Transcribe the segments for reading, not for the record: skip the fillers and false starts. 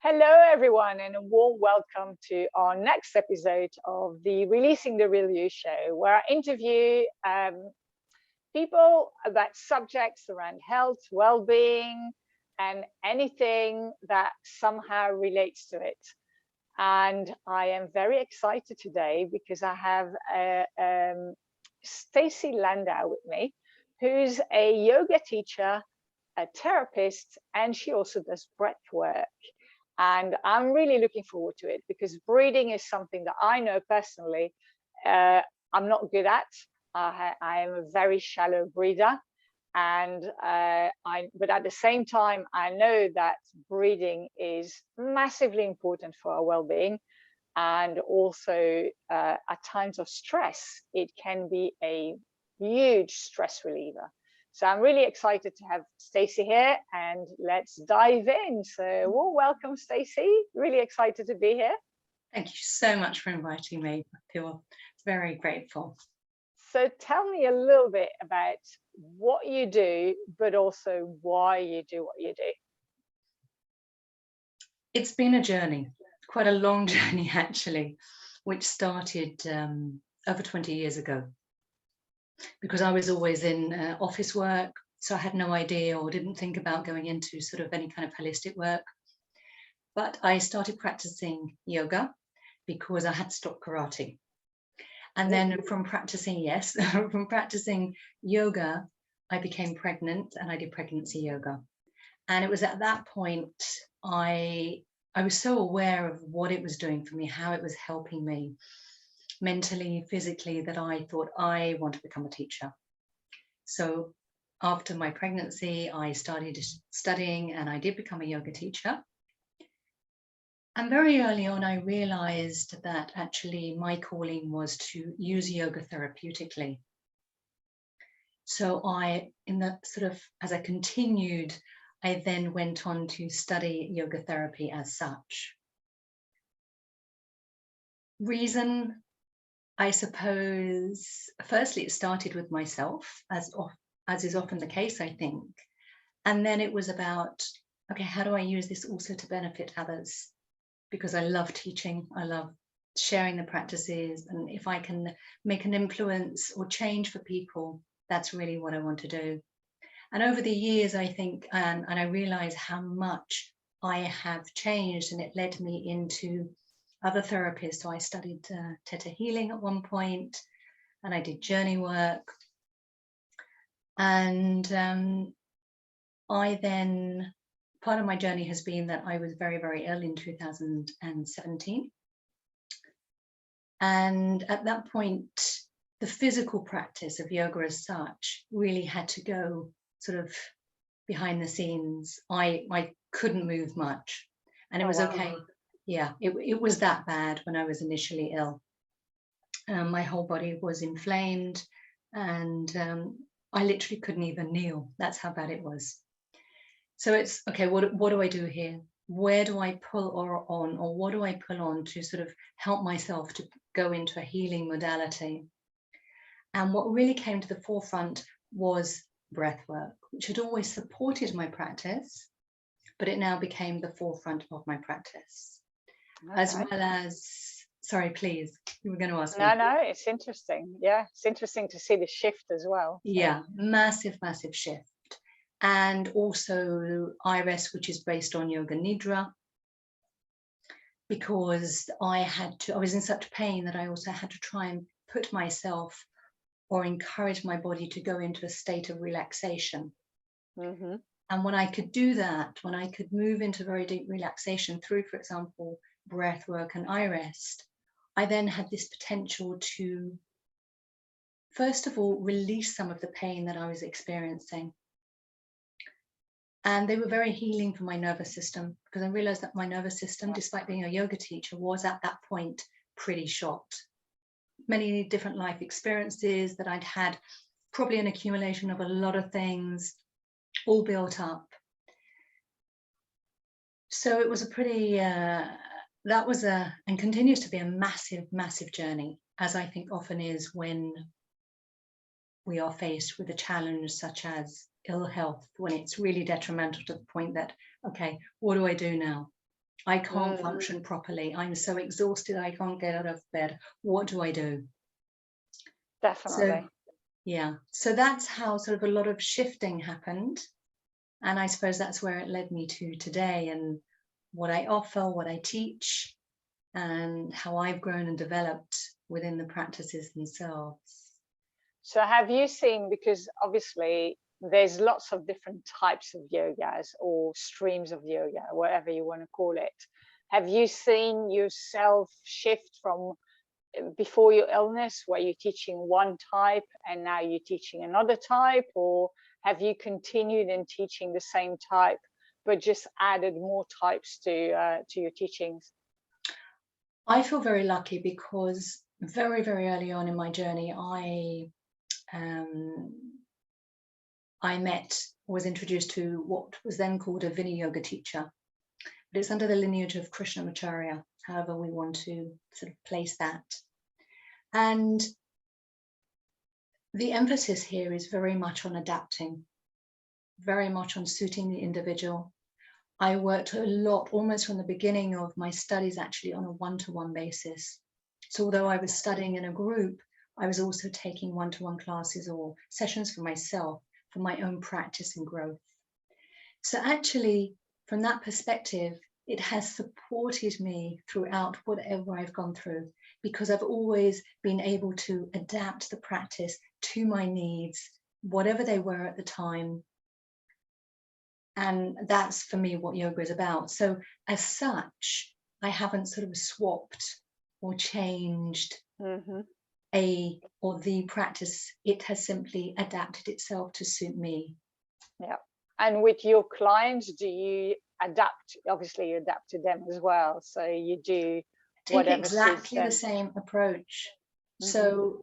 Hello, everyone, and a warm welcome to our next episode of the Releasing the Real You show, where I interview people about subjects around health, well-being, and anything that somehow relates to it. And I am very excited today because I have Stacey Landau with me, who's a yoga teacher, a therapist, and she also does breath work. And I'm really looking forward to it because breathing is something that I know personally I'm not good at. I am a very shallow breather, and but at the same time, I know that breathing is massively important for our well-being, and also at times of stress, it can be a huge stress reliever. So I'm really excited to have Stacey here, and let's dive in. So well, welcome, Stacey. Really excited to be here. Thank you so much for inviting me. I feel very grateful. So tell me a little bit about what you do, but also why you do what you do. It's been a journey, quite a long journey actually, which started over 20 years ago. Because I was always in office work, so I had no idea or didn't think about going into sort of any kind of holistic work. But I started practicing yoga because I had stopped karate. And then from practicing, from practicing yoga, I became pregnant and I did pregnancy yoga. And it was at that point, I was so aware of what it was doing for me, how it was helping me mentally, physically, that I thought I want to become a teacher. So after my pregnancy, I started studying and I did become a yoga teacher. And very early on, I realized that actually my calling was to use yoga therapeutically. So as I continued, I then went on to study yoga therapy as such. Reason, I suppose, firstly, it started with myself, as is often the case, I think. And then it was about, okay, how do I use this also to benefit others? Because I love teaching, I love sharing the practices, and if I can make an influence or change for people, that's really what I want to do. And over the years, I think, and I realize how much I have changed, and it led me into other therapies. So I studied Theta healing at one point, and I did journey work. And I then, part of my journey has been that I was very, very ill in 2017. And at that point, the physical practice of yoga as such really had to go sort of behind the scenes. I couldn't move much, and it was okay. Yeah, it was that bad when I was initially ill. My whole body was inflamed, and I literally couldn't even kneel. That's how bad it was. So it's okay, what do I do here? Where do I pull on, or what do I pull on to sort of help myself to go into a healing modality? And what really came to the forefront was breath work, which had always supported my practice, but it now became the forefront of my practice. Okay. As well as, sorry, please, you were going to ask me. No, it's interesting. Yeah, it's interesting to see the shift as well. Yeah, massive, massive shift. And also IRES, which is based on Yoga Nidra, because I was in such pain that I also had to try and put myself or encourage my body to go into a state of relaxation. Mm-hmm. And when I could do that, when I could move into very deep relaxation through, for example, breath work and IRES, I then had this potential to, first of all, release some of the pain that I was experiencing. And they were very healing for my nervous system, because I realized that my nervous system, despite being a yoga teacher, was at that point pretty shot. Many different life experiences that I'd had, probably an accumulation of a lot of things, all built up. So it was a pretty, and continues to be a massive, massive journey, as I think often is when we are faced with a challenge such as ill health, when it's really detrimental to the point that, okay, what do I do now? I can't function properly. I'm so exhausted, I can't get out of bed. What do I do? Definitely. So, yeah. So that's how sort of a lot of shifting happened. And I suppose that's where it led me to today, and what I offer, what I teach, and how I've grown and developed within the practices themselves. So have you seen, because obviously there's lots of different types of yogas or streams of yoga, whatever you want to call it. Have you seen yourself shift from before your illness, where you're teaching one type and now you're teaching another type, or have you continued in teaching the same type but just added more types to your teachings? I feel very lucky because very, very early on in my journey, was introduced to what was then called a Vini Yoga teacher, but it's under the lineage of Krishnamacharya, however we want to sort of place that. And the emphasis here is very much on adapting, very much on suiting the individual. I worked a lot, almost from the beginning of my studies, actually on a one-to-one basis. So although I was studying in a group, I was also taking one-to-one classes or sessions for myself, for my own practice and growth. So actually, from that perspective, it has supported me throughout whatever I've gone through, because I've always been able to adapt the practice to my needs, whatever they were at the time. And that's for me what yoga is about. So as such, I haven't sort of swapped or changed a or the practice. It has simply adapted itself to suit me. Yeah. And with your clients, do you adapt? Obviously you adapt to them as well, so you do Take exactly the same approach. So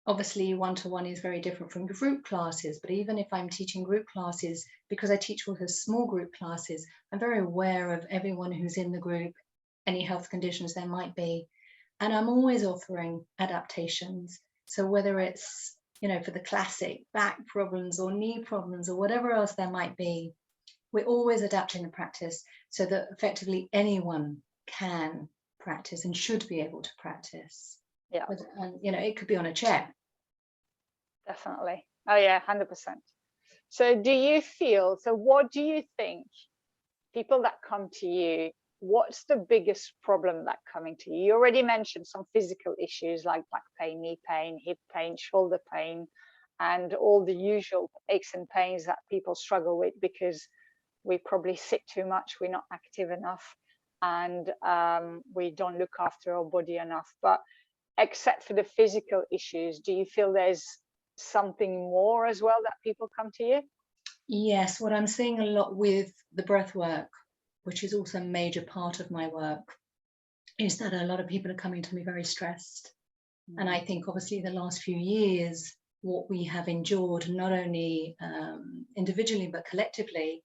obviously one-to-one is very different from group classes, but even if I'm teaching group classes, because I teach also small group classes, I'm very aware of everyone who's in the group, any health conditions there might be, and I'm always offering adaptations. So whether it's, you know, for the classic back problems or knee problems or whatever else there might be, we're always adapting the practice so that effectively anyone can practice and should be able to practice. Yeah. And you know, it could be on a chair. Definitely. Oh yeah, 100%. So do you feel, so what do you think people that come to you, what's the biggest problem that coming to you? You already mentioned some physical issues like back pain, knee pain, hip pain, shoulder pain, and all the usual aches and pains that people struggle with because we probably sit too much, we're not active enough, and we don't look after our body enough. But except for the physical issues, do you feel there's something more as well that people come to you? Yes, what I'm seeing a lot with the breath work, which is also a major part of my work, is that a lot of people are coming to me very stressed. And I think obviously the last few years, what we have endured, not only individually, but collectively,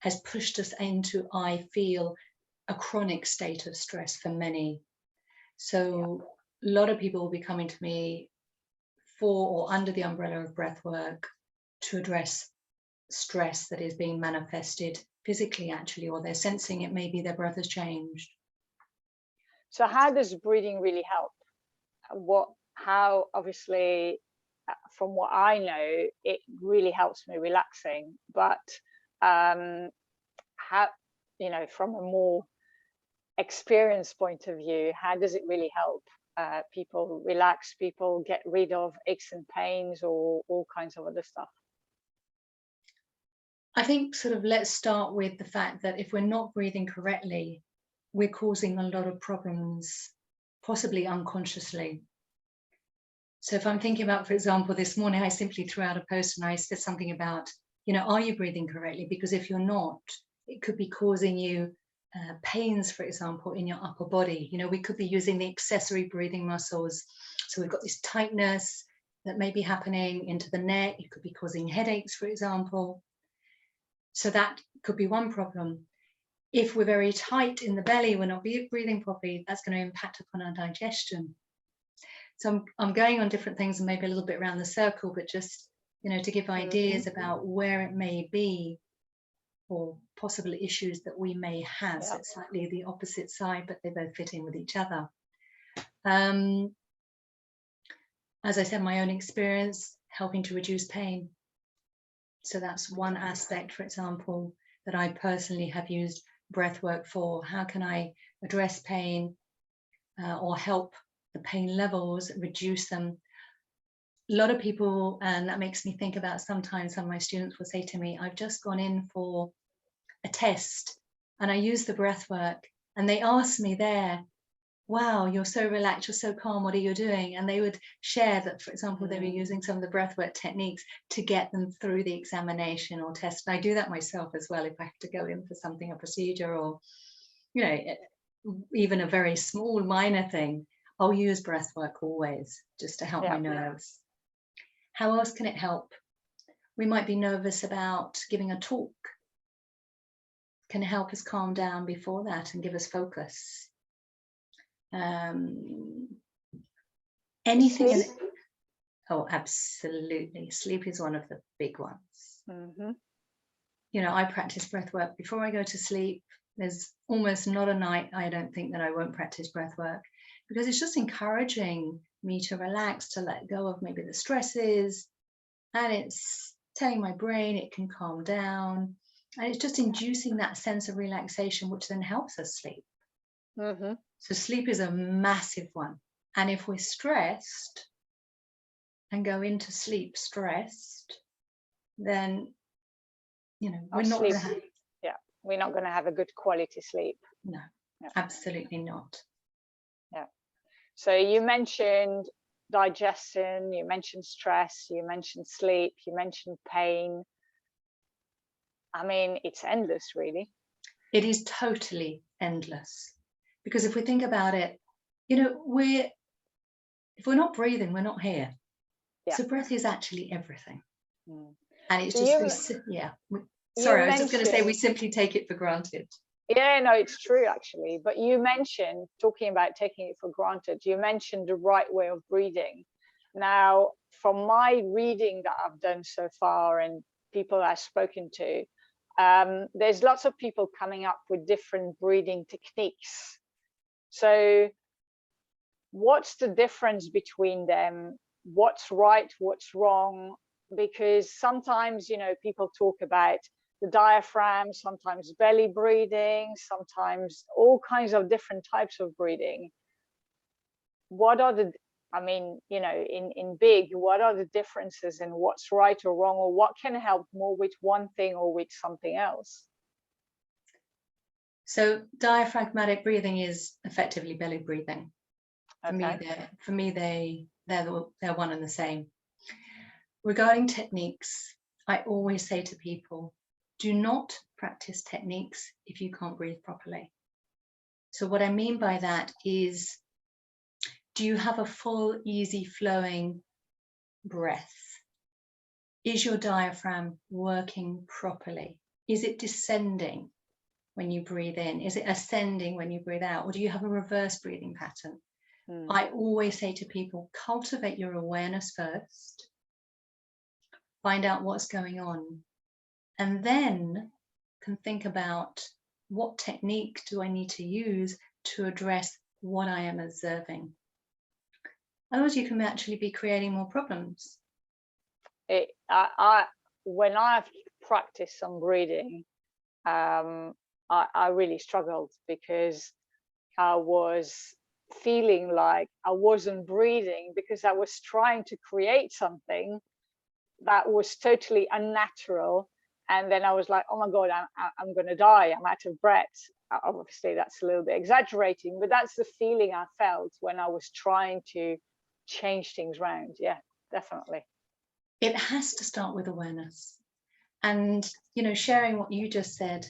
has pushed us into, I feel, a chronic state of stress for many. So a lot of people will be coming to me for or under the umbrella of breath work to address stress that is being manifested physically, actually, or they're sensing it, maybe their breath has changed. So how does breathing really help? How obviously, from what I know, it really helps me relaxing, but how, you know, from a more experienced point of view, how does it really help people relax, people get rid of aches and pains or all kinds of other stuff? I think sort of let's start with the fact that if we're not breathing correctly, we're causing a lot of problems, possibly unconsciously. So if I'm thinking about, for example, this morning, I simply threw out a post and I said something about, you know, are you breathing correctly? Because if you're not, it could be causing you pains, for example, in your upper body. You know, we could be using the accessory breathing muscles. So we've got this tightness that may be happening into the neck. It could be causing headaches, for example. So that could be one problem. If we're very tight in the belly, we're not breathing properly, that's going to impact upon our digestion. So I'm going on different things and maybe a little bit around the circle, but just, you know, to give ideas about where it may be. or possible issues that we may have. So it's slightly the opposite side, but they both fit in with each other. As I said, my own experience helping to reduce pain. So that's one aspect, for example, that I personally have used breath work for. How can I address pain or help the pain levels, reduce them? A lot of people, and that makes me think about sometimes some of my students will say to me, I've just gone in for a test and I use the breath work, and they ask me there, wow, you're so relaxed, you're so calm, what are you doing? And they would share that, for example, they were using some of the breathwork techniques to get them through the examination or test. And I do that myself as well if I have to go in for something, a procedure, or, you know, even a very small minor thing. I'll use breathwork always just to help my nerves. How else can it help? We might be nervous about giving a talk. Can it help us calm down before that and give us focus? Anything in it. Oh, absolutely. Sleep is one of the big ones. You know, I practice breath work before I go to sleep. There's almost not a night I don't think that I won't practice breath work, because it's just encouraging me to relax, to let go of maybe the stresses, and it's telling my brain it can calm down, and it's just inducing that sense of relaxation, which then helps us sleep. So sleep is a massive one. And if we're stressed and go into sleep stressed, then, you know, we're not going to have... we're not going to have a good quality sleep. No, absolutely not. So you mentioned digestion, you mentioned stress, you mentioned sleep, you mentioned pain. I mean, it's endless, really. It is totally endless. Because if we think about it, you know, if we're not breathing, we're not here. So breath is actually everything. And it's so just, sorry, I was just going to say we simply take it for granted. Yeah, no, it's true, actually. But you mentioned, talking about taking it for granted, you mentioned the right way of breathing. Now, from my reading that I've done so far and people I've spoken to, there's lots of people coming up with different breathing techniques. So what's the difference between them? What's right, what's wrong? Because sometimes, you know, people talk about the diaphragm, sometimes belly breathing, sometimes all kinds of different types of breathing. What are the, I mean, you know, in big, what are the differences in what's right or wrong, or what can help more with one thing or with something else? So diaphragmatic breathing is effectively belly breathing. For me, they're one and the same. Regarding techniques, I always say to people, do not practice techniques if you can't breathe properly. So what I mean by that is, do you have a full, easy flowing breath? Is your diaphragm working properly? Is it descending when you breathe in? Is it ascending when you breathe out? Or do you have a reverse breathing pattern? I always say to people, cultivate your awareness first, find out what's going on, and then can think about what technique do I need to use to address what I am observing. Otherwise, you can actually be creating more problems. When I've practiced some breathing, I really struggled because I was feeling like I wasn't breathing because I was trying to create something that was totally unnatural. And then I was like, oh my God, I'm going to die. I'm out of breath. Obviously, that's a little bit exaggerating, but that's the feeling I felt when I was trying to change things around. Yeah, definitely. It has to start with awareness. And, you know, sharing what you just said,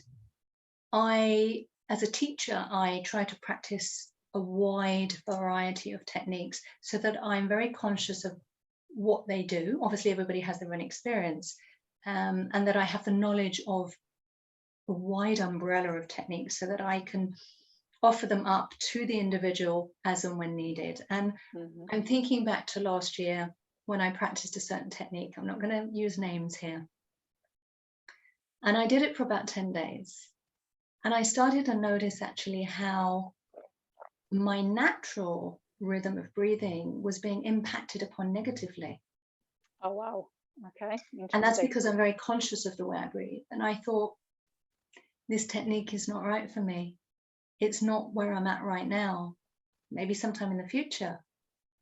as a teacher, I try to practice a wide variety of techniques so that I'm very conscious of what they do. Obviously, everybody has their own experience, and that I have the knowledge of a wide umbrella of techniques so that I can offer them up to the individual as and when needed. And I'm thinking back to last year when I practiced a certain technique. I'm not going to use names here. And I did it for about 10 days. And I started to notice actually how my natural rhythm of breathing was being impacted upon negatively. Oh, wow. Okay. And that's Interesting. because I'm very conscious of the way I breathe. And I thought, this technique is not right for me. It's not where I'm at right now. Maybe sometime in the future.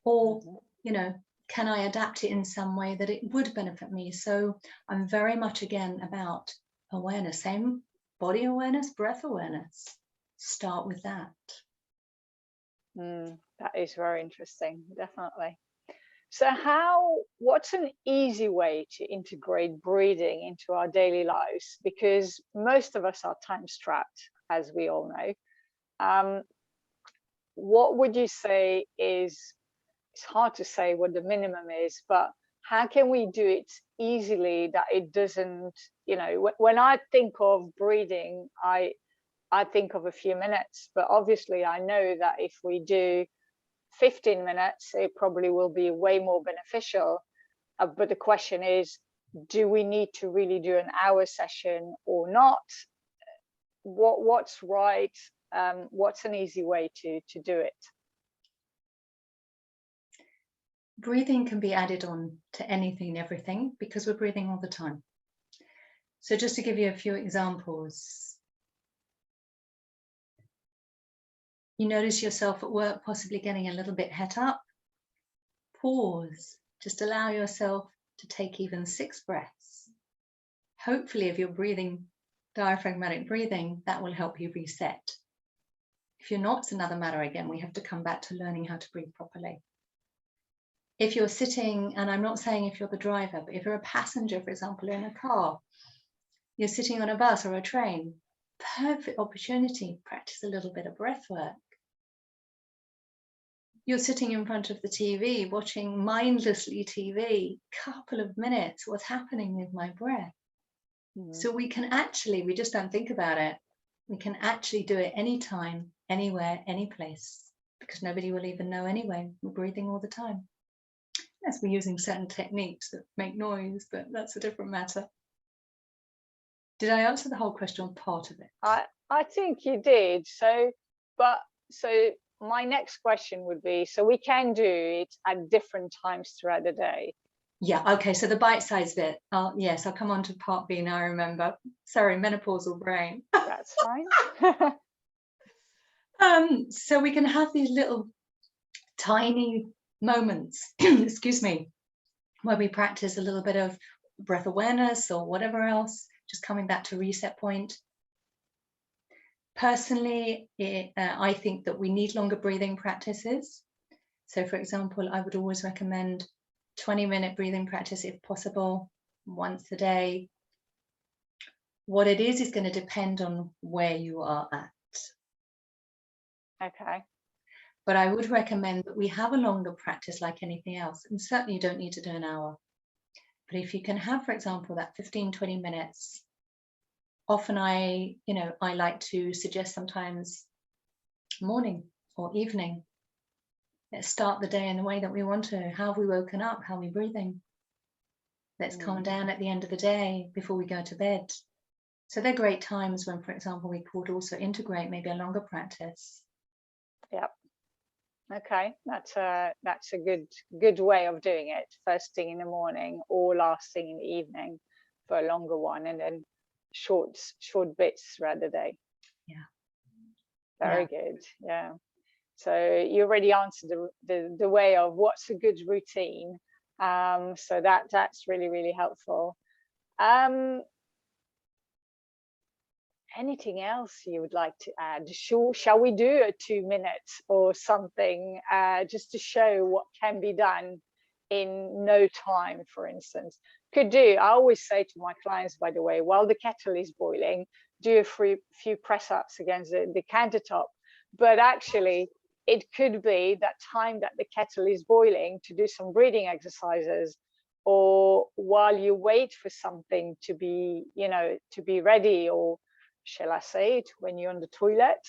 Or, you know, can I adapt it in some way that it would benefit me? So I'm very much again about awareness, same body awareness, breath awareness. Start with that. That is very interesting, definitely. So what's an easy way to integrate breathing into our daily lives? Because most of us are time strapped, as we all know. What would you say it's hard to say what the minimum is, but how can we do it easily that it doesn't, when I think of breathing, I think of a few minutes, but obviously I know that if we do 15 minutes, it probably will be way more beneficial. But the question is, do we need to really do an hour session or not? What's right? What's an easy way to do it? Breathing can be added on to anything and everything because we're breathing all the time. So just to give you a few examples, you notice yourself at work possibly getting a little bit het up. Pause. Just allow yourself to take even 6 breaths. Hopefully, if you're breathing diaphragmatic breathing, that will help you reset. If you're not, it's another matter. Again, we have to come back to learning how to breathe properly. If you're sitting, and I'm not saying if you're the driver, but if you're a passenger, for example, in a car, you're sitting on a bus or a train, perfect opportunity, practice a little bit of breath work. You're sitting in front of the TV, watching mindlessly TV, couple of minutes, what's happening with my breath? So we can actually, we just don't think about it. We can actually do it anytime, anywhere, any place, because nobody will even know anyway. We're breathing all the time. Yes, we're using certain techniques that make noise, but that's a different matter. Did I answer the whole question or part of it? I think you did. So my next question would be, so we can do it at different times throughout the day. Yeah, okay, so the bite-sized bit. Yes, I'll come on to part B now, I remember. Sorry, menopausal brain. That's fine. So we can have these little tiny moments, excuse me, where we practice a little bit of breath awareness or whatever else, just coming back to reset point. Personally, I think that we need longer breathing practices. So for example, I would always recommend 20-minute breathing practice if possible, once a day. What it is going to depend on where you are at. Okay. But I would recommend that we have a longer practice like anything else. And certainly you don't need to do an hour. But if you can have, for example, that 15, 20 minutes, often I like to suggest sometimes morning or evening. Let's start the day in the way that we want to. How have we woken up? How are we breathing? Let's calm down at the end of the day before we go to bed. So they're great times when, for example, we could also integrate maybe a longer practice. Yep. Okay, that's a good way of doing it. First thing in the morning or last thing in the evening for a longer one, and then short bits throughout the day. Yeah. Very good. Yeah. So you already answered the way of what's a good routine. So that's really, really helpful. Anything else you would like to add? Shall we do a 2 minutes or something, just to show what can be done in no time, for instance? I always say to my clients, by the way, while the kettle is boiling, do a few press-ups against the countertop. But actually, it could be that time that the kettle is boiling to do some breathing exercises, or while you wait for something to be ready, or shall I say it, when you're on the toilet.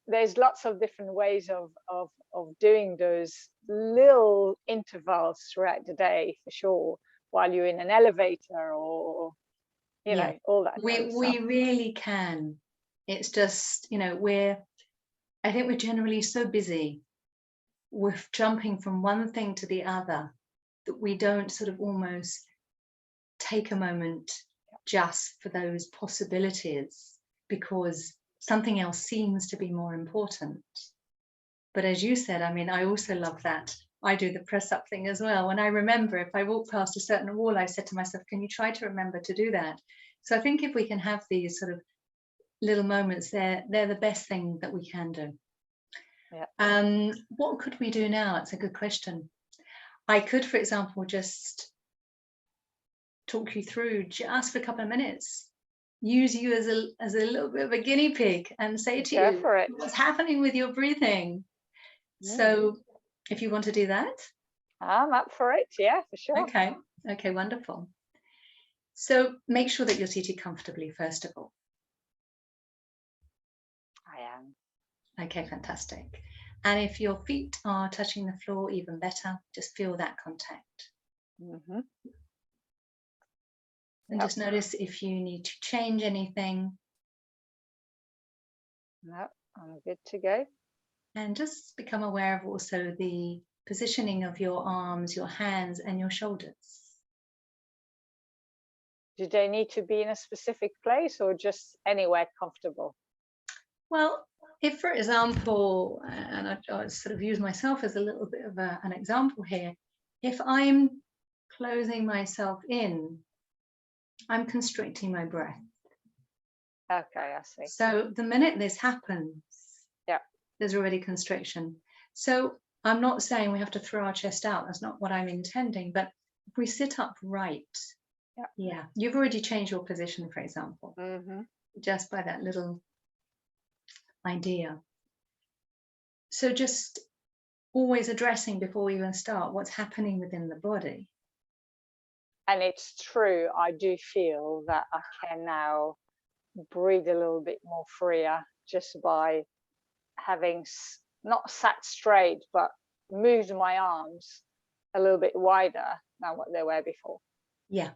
There's lots of different ways of doing those little intervals throughout the day, for sure, while you're in an elevator or you know, all that kind of we stuff. really can. It's just, you know, I think we're generally so busy with jumping from one thing to the other that we don't sort of almost take a moment just for those possibilities, because something else seems to be more important. But as you said, I mean, I also love that. I do the press up thing as well. And I remember if I walk past a certain wall, I said to myself, can you try to remember to do that? So I think if we can have these sort of little moments, they're the best thing that we can do. Yeah. What could we do now? It's a good question. I could, for example, just talk you through just for a couple of minutes, use you as a little bit of a guinea pig and say to Go you for it. what's happening with your breathing. So if you want to do that. I'm up for it. Yeah, for sure. Okay, wonderful. So make sure that you're seated comfortably, first of all. I am. Okay, fantastic. And if your feet are touching the floor, even better, just feel that contact. Mm-hmm. And just notice if you need to change anything. No, I'm good to go. And just become aware of also the positioning of your arms, your hands, and your shoulders. Do they need to be in a specific place or just anywhere comfortable? Well, if, for example, and I sort of use myself as a little bit of an example here, if I'm closing myself in, I'm constricting my breath. Okay, I see. So the minute this happens, there's already constriction. So I'm not saying we have to throw our chest out. That's not what I'm intending. But if we sit up right, you've already changed your position, for example, just by that little idea. So just always addressing before we even start what's happening within the body. And it's true, I do feel that I can now breathe a little bit more freer just by having not sat straight, but moved my arms a little bit wider than what they were before. Yeah.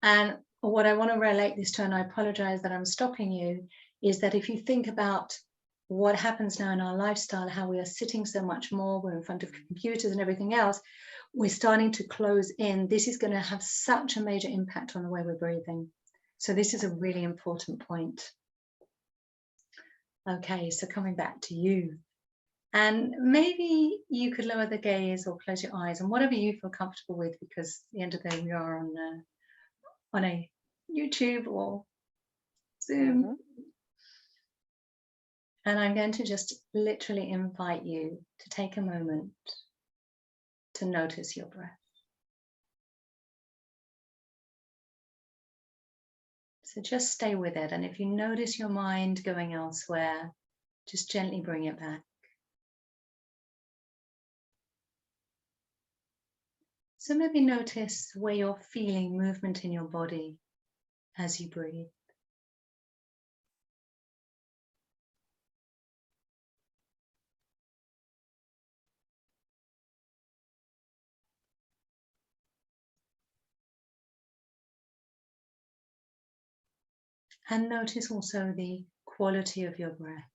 And what I want to relate this to, and I apologize that I'm stopping you, is that if you think about what happens now in our lifestyle, how we are sitting so much more, we're in front of computers and everything else, we're starting to close in. This is going to have such a major impact on the way we're breathing. So this is a really important point. Okay, so coming back to you. And maybe you could lower the gaze or close your eyes and whatever you feel comfortable with, because at the end of the day, we are on a YouTube or Zoom. And I'm going to just literally invite you to take a moment to notice your breath. So just stay with it. And if you notice your mind going elsewhere, just gently bring it back. So maybe notice where you're feeling movement in your body as you breathe. And notice also the quality of your breath.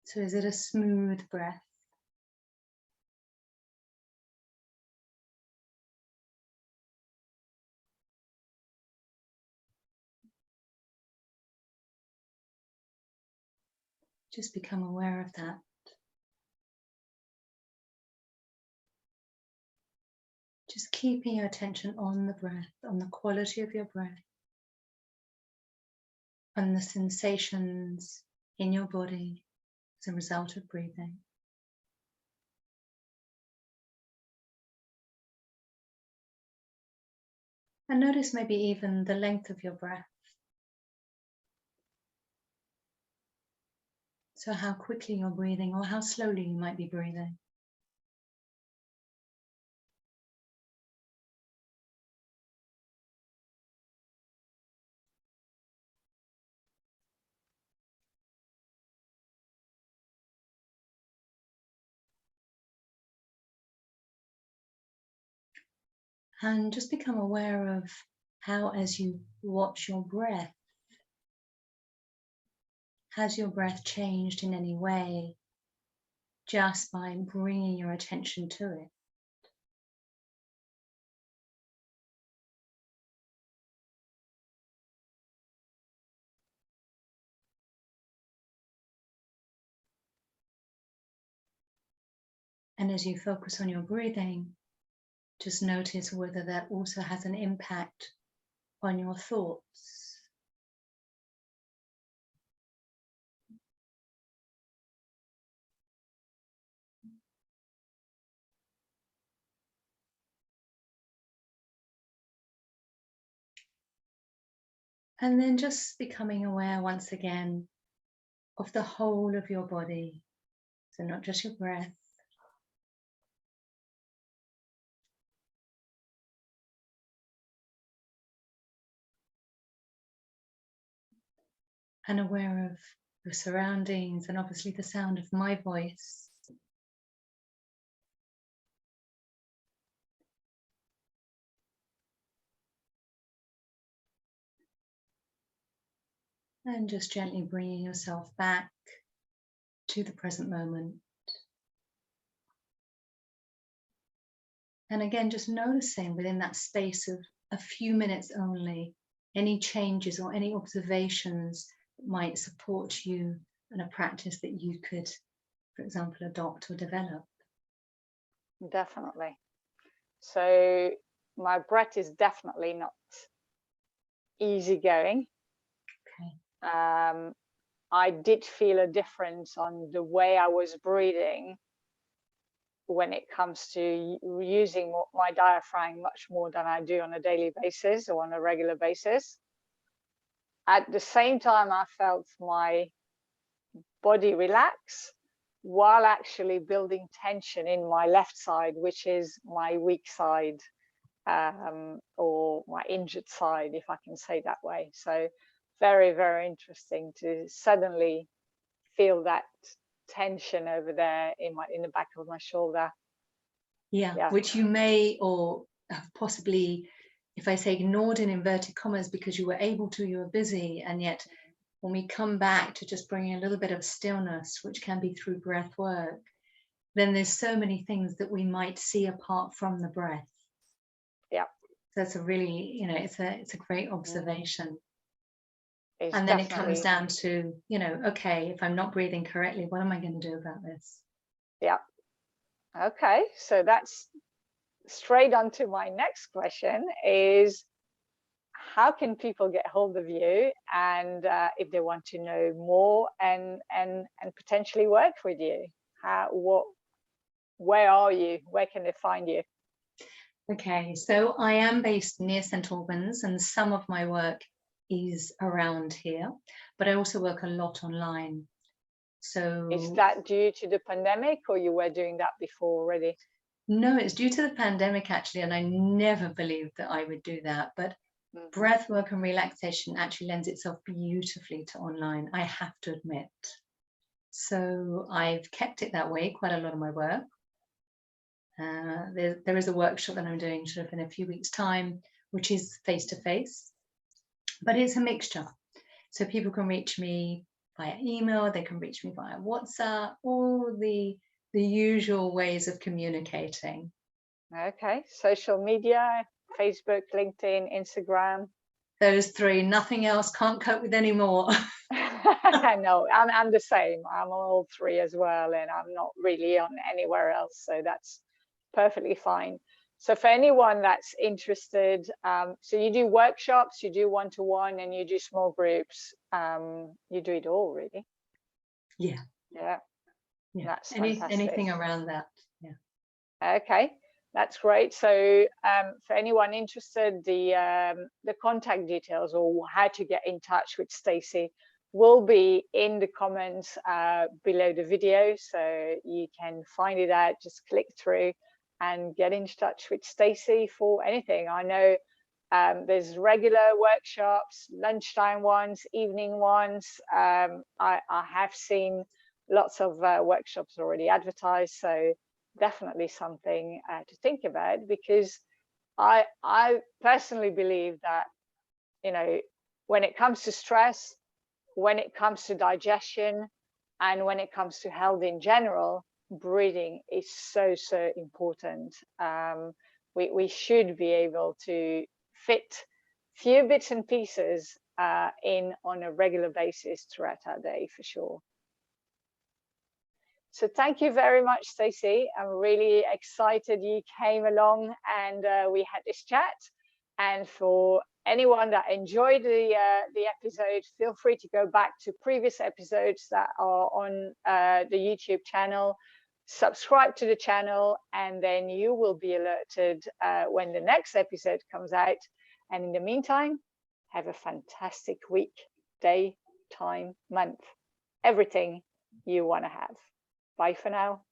So is it a smooth breath? Just become aware of that. Just keeping your attention on the breath, on the quality of your breath, on the sensations in your body as a result of breathing. And notice maybe even the length of your breath. So how quickly you're breathing or how slowly you might be breathing. And just become aware of how, as you watch your breath, has your breath changed in any way just by bringing your attention to it? And as you focus on your breathing, just notice whether that also has an impact on your thoughts. And then just becoming aware once again of the whole of your body. So not just your breath, and aware of your surroundings and obviously the sound of my voice. And just gently bringing yourself back to the present moment. And again, just noticing within that space of a few minutes only, any changes or any observations that might support you in a practice that you could, for example, adopt or develop. Definitely. So my breath is definitely not easygoing. Okay. I did feel a difference on the way I was breathing when it comes to using my diaphragm much more than I do on a daily basis or on a regular basis. At the same time, I felt my body relax while actually building tension in my left side, which is my weak side, or my injured side, if I can say that way. So very, very interesting to suddenly feel that tension over there in the back of my shoulder. Yeah, which you may or have possibly, if I say ignored in inverted commas, because you were able to, you were busy, and yet when we come back to just bringing a little bit of stillness, which can be through breath work, then there's so many things that we might see apart from the breath. Yeah. So it's a really, it's a great observation. It's and then it comes down to, okay, if I'm not breathing correctly, what am I going to do about this? Yeah. Okay, so that's straight on to my next question is, how can people get hold of you, and if they want to know more and potentially work with you? Where are you? Where can they find you? Okay, so I am based near St Albans, and some of my work is around here, but I also work a lot online. So is that due to the pandemic, or you were doing that before already? No, it's due to the pandemic actually, and I never believed that I would do that. But breath work and relaxation actually lends itself beautifully to online, I have to admit. So I've kept it that way, quite a lot of my work. There is a workshop that I'm doing sort of in a few weeks' time, which is face-to-face, but it's a mixture. So people can reach me via email, they can reach me via WhatsApp, all the usual ways of communicating. Okay, social media, Facebook, LinkedIn, Instagram. Those three, nothing else, can't cope with anymore. No, I'm the same. I'm on all three as well, and I'm not really on anywhere else, so that's perfectly fine. So for anyone that's interested, so you do workshops, you do one-to-one, and you do small groups. You do it all, really. Yeah. Yeah. That's fantastic. Anything around that. Yeah. Okay, that's great. So for anyone interested, the contact details or how to get in touch with Stacey will be in the comments below the video, so you can find it out. Just click through and get in touch with Stacey for anything. I know there's regular workshops, lunchtime ones, evening ones. I have seen lots of workshops already advertised, so definitely something to think about, because I personally believe that, you know, when it comes to stress, when it comes to digestion, and when it comes to health in general, breathing is so important. We should be able to fit few bits and pieces in on a regular basis throughout our day, for sure. So thank you very much, Stacey. I'm really excited you came along and we had this chat. And for anyone that enjoyed the episode, feel free to go back to previous episodes that are on the YouTube channel. Subscribe to the channel, and then you will be alerted when the next episode comes out. And in the meantime, have a fantastic week, day, time, month, everything you want to have. Bye for now.